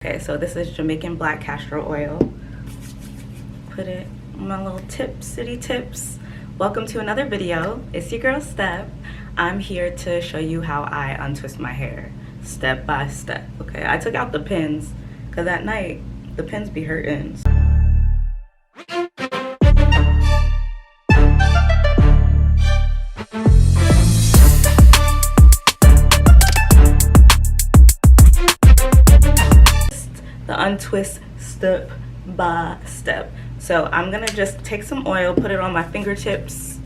Okay, so this is Jamaican Black Castor Oil. Put it on my little city tips. Welcome to another video. It's your girl Steph. I'm here to show you how I untwist my hair step by step. Okay, I took out the pins because at night the pins be hurting. The untwist step by step. So I'm gonna just take some oil, put it on my fingertips,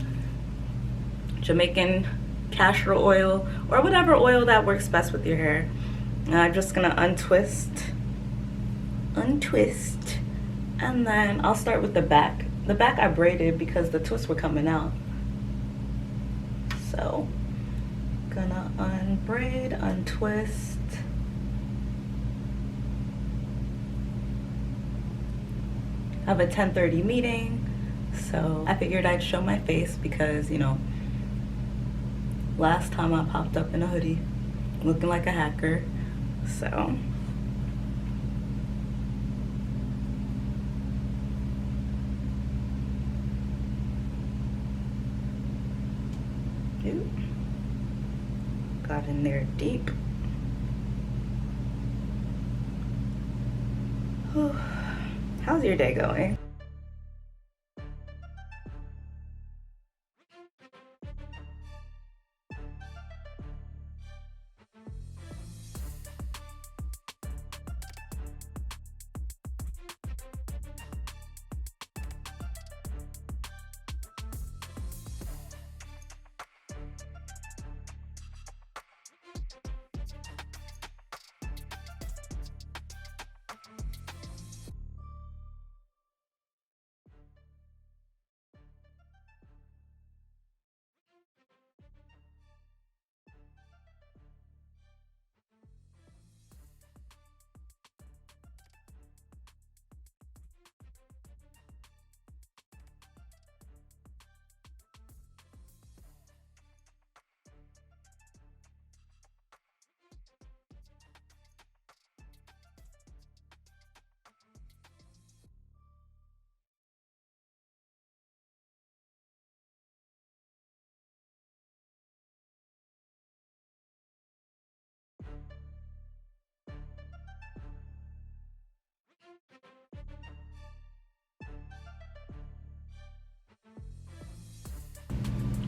Jamaican castor oil or whatever oil that works best with your hair. And I'm just gonna untwist, and then I'll start with the back. The back I braided because the twists were coming out. So gonna unbraid, untwist. I have a 10:30 meeting, so I figured I'd show my face because, you know, last time I popped up in a hoodie looking like a hacker. So ooh, got in there deep. Whew. How's your day going?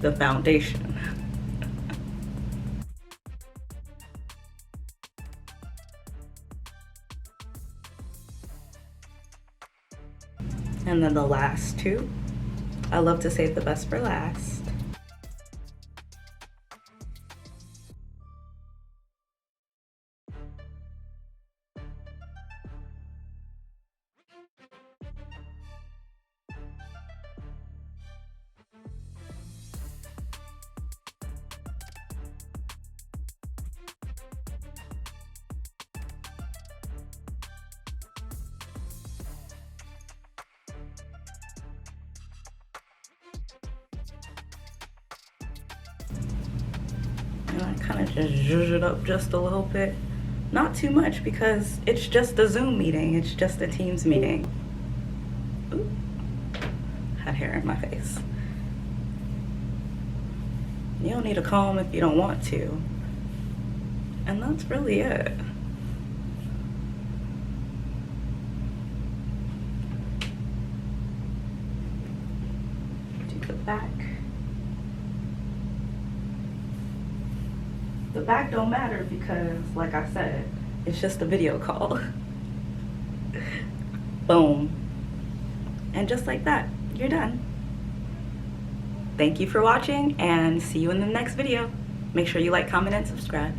The foundation. And then the last two. I love to save the best for last. And I kind of just zhuzh it up just a little bit. Not too much because it's just a Zoom meeting. It's just a Teams meeting. Ooh, had hair in my face. You don't need a comb if you don't want to. And that's really it. Do the back. The back don't matter because, like I said, it's just a video call. Boom. And just like that, you're done. Thank you for watching and see you in the next video. Make sure you like, comment, and subscribe.